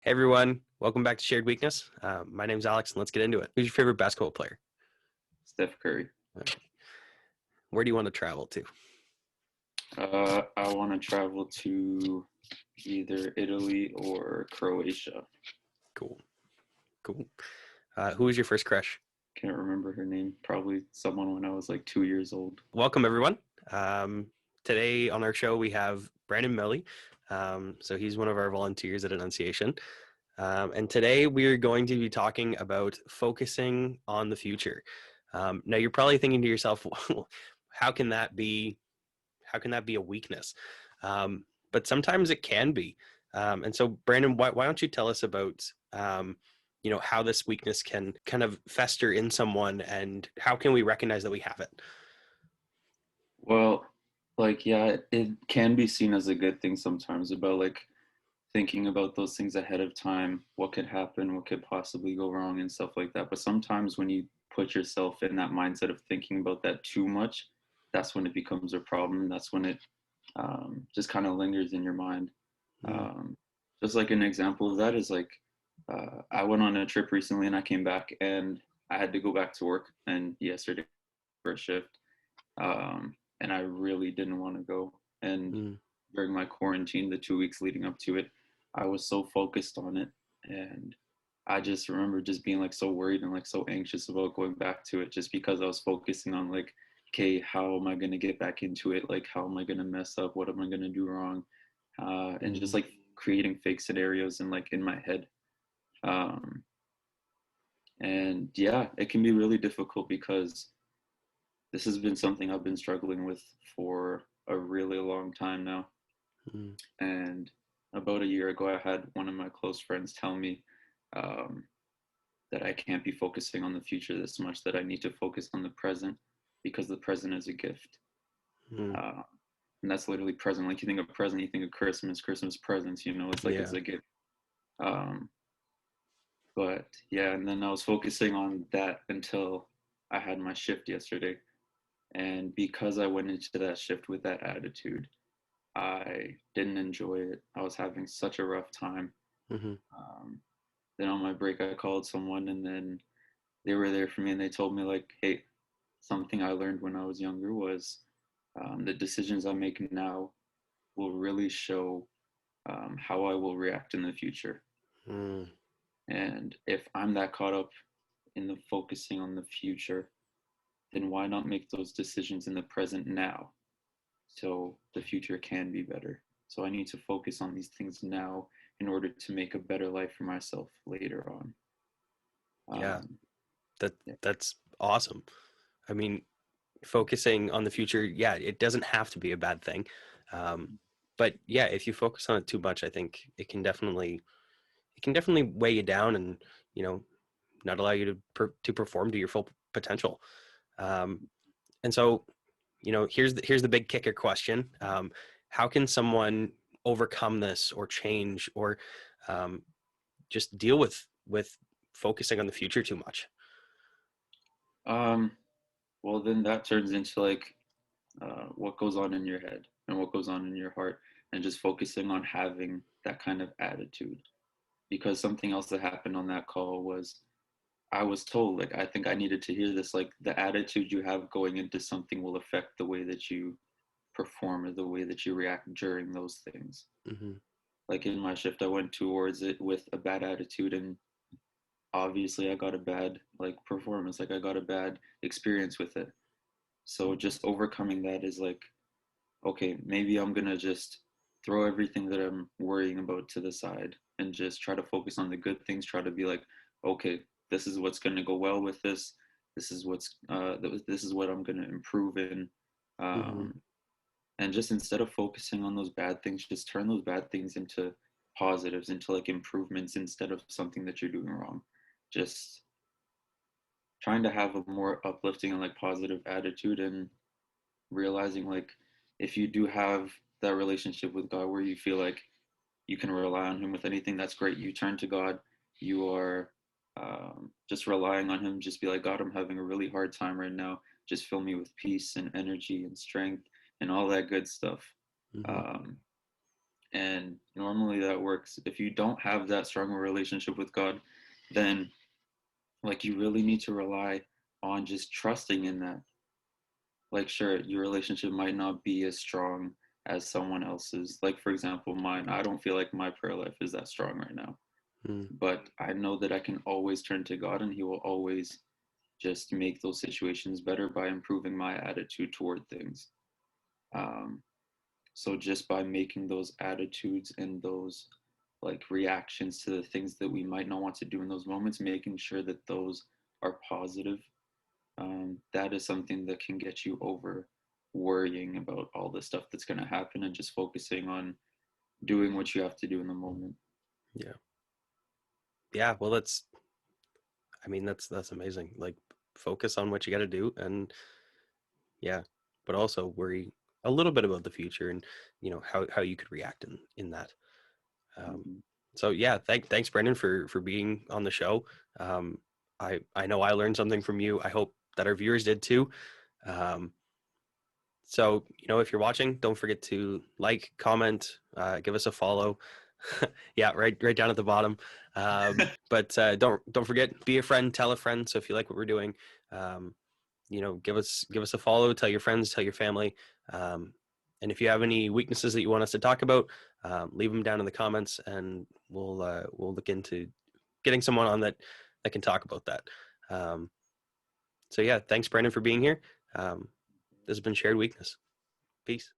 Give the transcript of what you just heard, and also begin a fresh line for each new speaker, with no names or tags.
Hey everyone, welcome back to Shared Weakness. My name's Alex, and let's get into it. Who's your favorite basketball player?
Steph Curry.
Okay. Where do you want to travel to?
I want to travel to either Italy or Croatia.
Cool, cool. Who was your first crush?
Can't remember her name. Probably someone when I was like 2 years old.
Welcome everyone. Um, Today on our show we have Brandon Melly. So he's one of our volunteers at Annunciation. And today we're going to be talking about focusing on the future. Now you're probably thinking to yourself, how can that be? How can that be a weakness? But sometimes it can be. And so, Brandon, why don't you tell us about how this weakness can kind of fester in someone, and how can we recognize that we have it?
Well, yeah, it can be seen as a good thing sometimes about like thinking about those things ahead of time, what could happen, what could possibly go wrong, and stuff like that. But sometimes when you put yourself in that mindset of thinking about that too much, that's when it becomes a problem. That's when it just kind of lingers in your mind.
Mm.
Um, just like an example of that is like I went on a trip recently and I came back and I had to go back to work and yesterday for a shift, and I really didn't want to go. And
Mm.
during my quarantine, the 2 weeks leading up to it, I was so focused on it, and I just remember just being like so worried and like so anxious about going back to it, just because I was focusing on like, okay, how am I gonna get back into it? Like, how am I gonna mess up? What am I gonna do wrong? And just
Mm.
like creating fake scenarios and like in my head. Um, and yeah, it can be really difficult because this has been something I've been struggling with for a really long time now.
Mm.
And about a year ago, I had one of my close friends tell me um, that I can't be focusing on the future this much, that I need to focus on the present because the present is a gift.
Mm.
Uh, and that's literally present. Like you think of present, you think of Christmas, Christmas presents, it's like it's
Yeah.
a gift. Um, but yeah, and then I was focusing on that until I had my shift yesterday. And because I went into that shift with that attitude, I didn't enjoy it. I was having such a rough time.
Hmm.
Um, then on my break, I called someone, and then they were there for me, and they told me like, "Hey, something I learned when I was younger was the decisions I make now will really show how I will react in the future.
Mm.
And if I'm that caught up in the focusing on the future, then why not make those decisions in the present now so the future can be better? So I need to focus on these things now in order to make a better life for myself later on."
Yeah,
Um,
that
yeah.
that's awesome. I mean, focusing on the future, yeah, it doesn't have to be a bad thing. Um, but yeah, if you focus on it too much, I think it can definitely weigh you down, and you know not allow you to perform to your full potential. Um, and so, here's the big kicker question: how can someone overcome this, or change, or um, just deal with focusing on the future too much?
Um, well, then that turns into like what goes on in your head and what goes on in your heart, and just focusing on having that kind of attitude. Because something else that happened on that call was I was told, like, I think I needed to hear this, like, the attitude you have going into something will affect the way that you perform or the way that you react during those things.
Hmm.
Like in my shift, I went towards it with a bad attitude, and obviously I got a bad like performance, like I got a bad experience with it. So just overcoming that is like, okay, maybe I'm gonna just throw everything that I'm worrying about to the side and just try to focus on the good things. Try to be like, okay, this is what's gonna go well with this. This is what I'm gonna improve in.
Hmm.
Um, and just instead of focusing on those bad things, just turn those bad things into positives, into like improvements instead of something that you're doing wrong. Just trying to have a more uplifting and like positive attitude, and realizing like if you do have that relationship with God where you feel like you can rely on Him with anything, that's great. You turn to God, you are just relying on Him. Just be like, God, I'm having a really hard time right now. Just fill me with peace and energy and strength and all that good stuff.
Hmm.
Um, And normally that works. If you don't have that strong a relationship with God, then like you really need to rely on just trusting in that. Like, sure, your relationship might not be as strong as someone else's. Like, for example, mine, I don't feel like my prayer life is that strong right now,
Mm,
but I know that I can always turn to God and He will always just make those situations better by improving my attitude toward things. Um, so just by making those attitudes and those like reactions to the things that we might not want to do in those moments, making sure that those are positive, that is something that can get you over worrying about all the stuff that's going to happen and just focusing on doing what you have to do in the moment.
yeah. Yeah. Well, I mean, that's amazing. Like, focus on what you got to do, and yeah, but also worry a little bit about the future and how you could react in that. Um,
Mm-hmm.
so yeah, thanks Brendan for being on the show. Um, I know I learned something from you. I hope that our viewers did too. Um, so if you're watching, don't forget to like, comment, give us a follow. Yeah, right down at the bottom. But don't forget, be a friend, tell a friend. So if you like what we're doing, um, give us a follow, tell your friends, tell your family. um, and if you have any weaknesses that you want us to talk about, leave them down in the comments, and we'll look into getting someone on that can talk about that. um, so yeah, thanks Brandon for being here. This has been Shared Weakness. Peace.